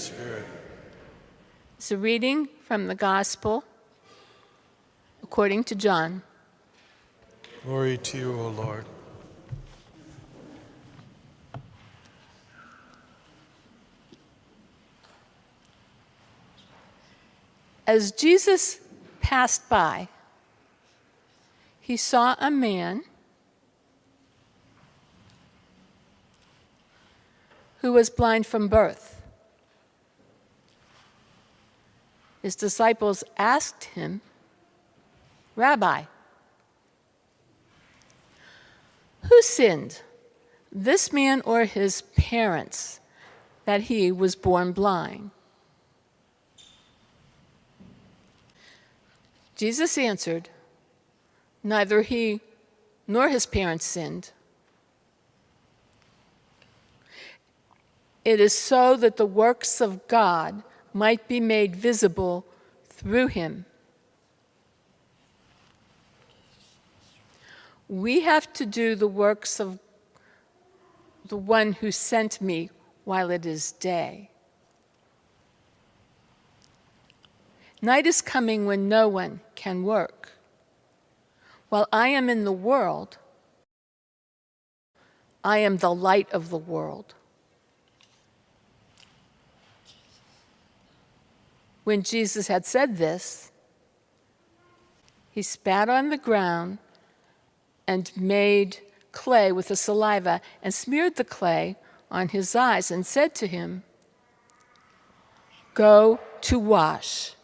Spirit. It's a reading from the Gospel according to John. Glory to you, O Lord. As Jesus passed by, he saw a man who was blind from birth. His disciples asked him, "Rabbi, who sinned, this man or his parents, that he was born blind?" Jesus answered, "Neither he nor his parents sinned. It is so that the works of God might be made visible through him. We have to do the works of the one who sent me while it is day. Night is coming when no one can work. While I am in the world, I am the light of the world." When Jesus had said this, he spat on the ground and made clay with the saliva and smeared the clay on his eyes and said to him, "Go to wash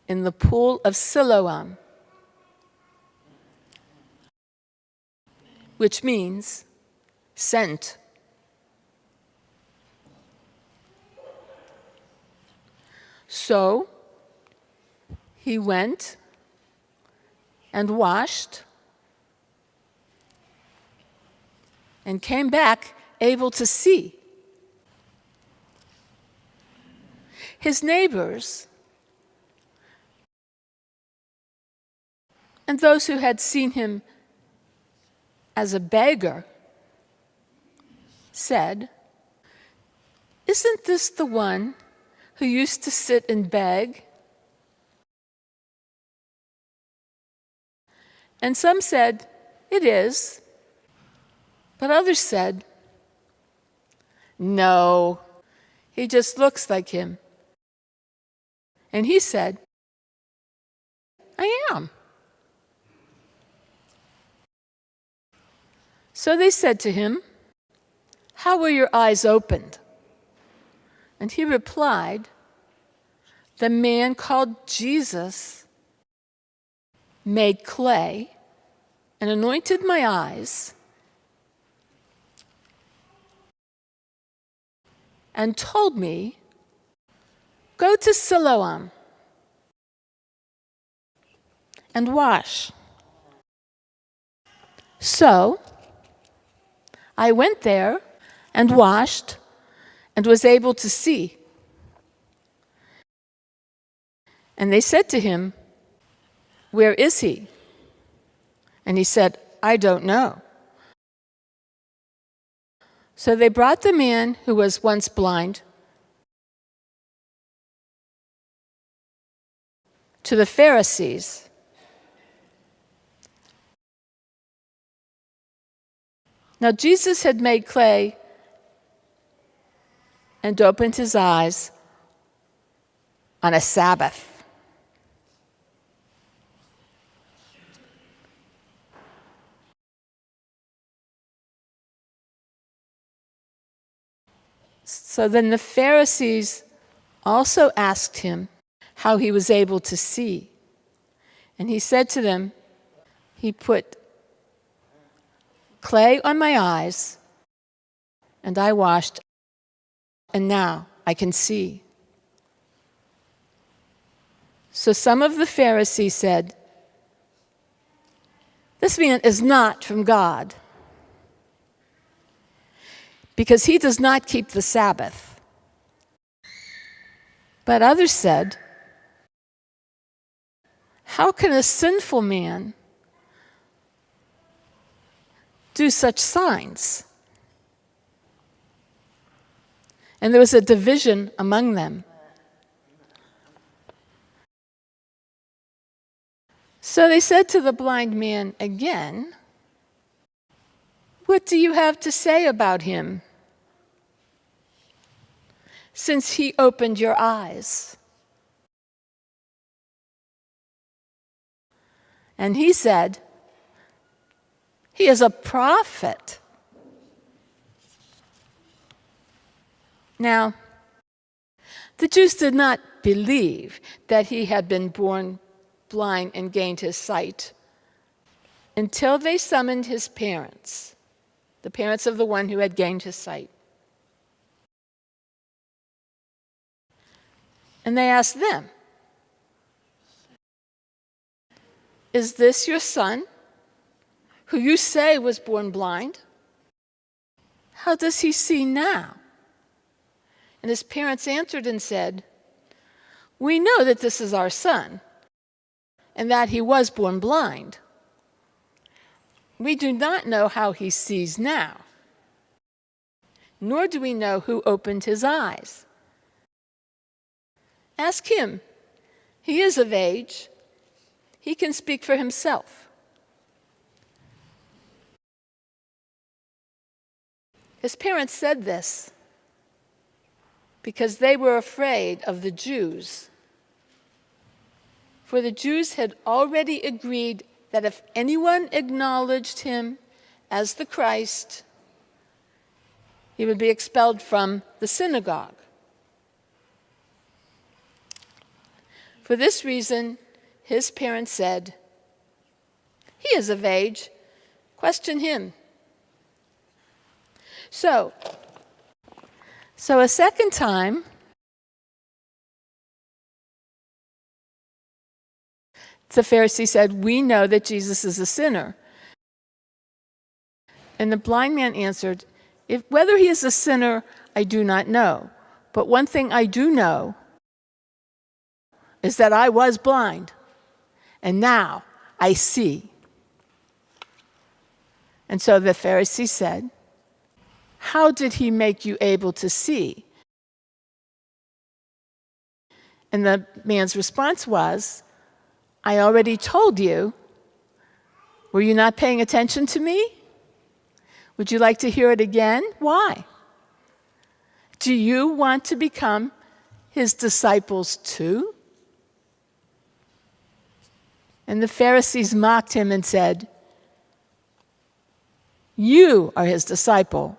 in the pool of Siloam," which means sent. So he went and washed and came back able to see. His neighbors and those who had seen him as a beggar said, "Isn't this the one who used to sit and beg?" And some said, "It is." But others said, "No, he just looks like him." And he said, "I am." So they said to him, "How were your eyes opened?" And he replied, "The man called Jesus made clay and anointed my eyes and told me, 'Go to Siloam and wash.' So I went there and washed and was able to see." And they said to him, "Where is he?" And he said, "I don't know." So they brought the man who was once blind to the Pharisees. Now Jesus had made clay and opened his eyes on a Sabbath. So then the Pharisees also asked him how he was able to see. And he said to them, "He put clay on my eyes, and I washed, and now I can see." So some of the Pharisees said, "This man is not from God, because he does not keep the Sabbath." But others said, "How can a sinful man do such signs?" And there was a division among them. So they said to the blind man again, "What do you have to say about him, since he opened your eyes?" And he said, "He is a prophet." Now, the Jews did not believe that he had been born blind and gained his sight until they summoned his parents, the parents of the one who had gained his sight. And they asked them, "Is this your son, who you say was born blind? How does he see now?" And his parents answered and said, "We know that this is our son, and that he was born blind. We do not know how he sees now, nor do we know who opened his eyes. Ask him. He is of age. He can speak for himself." His parents said this because they were afraid of the Jews. For the Jews had already agreed that if anyone acknowledged him as the Christ, he would be expelled from the synagogue. For this reason, his parents said, "He is of age. Question him." So a second time, the Pharisee said, "We know that Jesus is a sinner." And the blind man answered, "Whether he is a sinner, I do not know. But one thing I do know is that I was blind, and now I see." And so the Pharisee said, "How did he make you able to see?" And the man's response was, "I already told you. Were you not paying attention to me? Would you like to hear it again? Why? Do you want to become his disciples too?" And the Pharisees mocked him and said, "You are his disciple.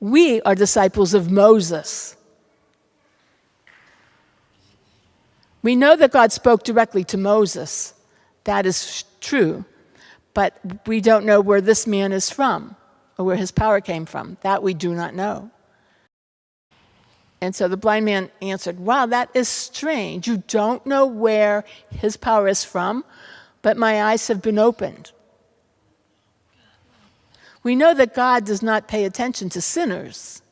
We are disciples of Moses. We know that God spoke directly to Moses. That is true. But we don't know where this man is from or where his power came from. That we do not know." And so the blind man answered, "Wow, that is strange. You don't know where his power is from, but my eyes have been opened. We know that God does not pay attention to sinners.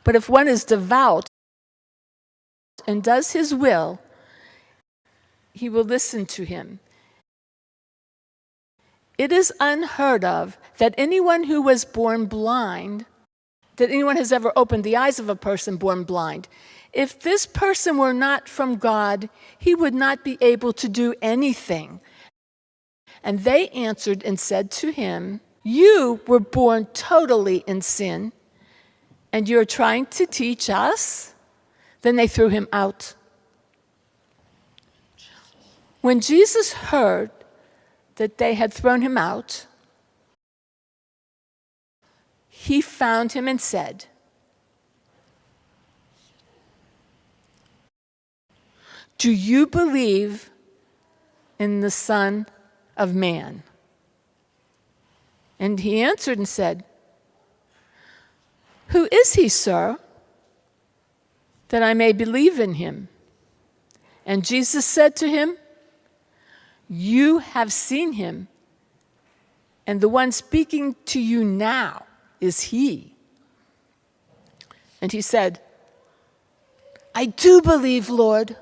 But if one is devout and does his will, he will listen to him. It is unheard of that anyone who was born blind, that anyone has ever opened the eyes of a person born blind. If this person were not from God, he would not be able to do anything." And they answered and said to him, "You were born totally in sin, and you're trying to teach us?" Then they threw him out. When Jesus heard that they had thrown him out, he found him and said, "Do you believe in the Son of Man?" And he answered and said, "Who is he, sir, that I may believe in him?" And Jesus said to him, "You have seen him, and the one speaking to you now is he." And he said, "I do believe, Lord."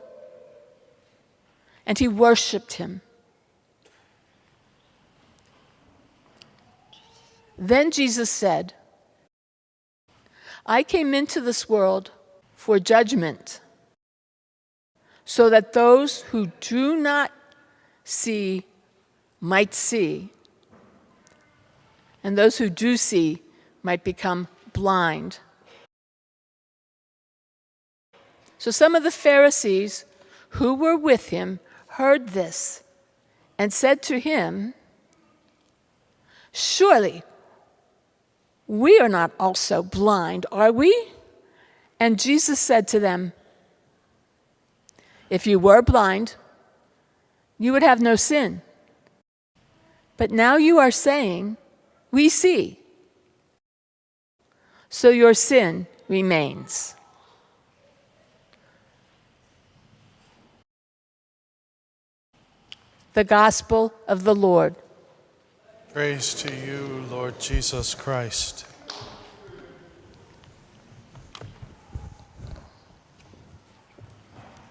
And he worshiped him. Then Jesus said, I came into this world for judgment, so that those who do not see might see, and those who do see might become blind. So some of the Pharisees who were with him heard this and said to him, "Surely we are not also blind, are we?" And Jesus said to them, "If you were blind, you would have no sin. But now you are saying, 'We see.' So your sin remains." The Gospel of the Lord. Praise to you, Lord Jesus Christ.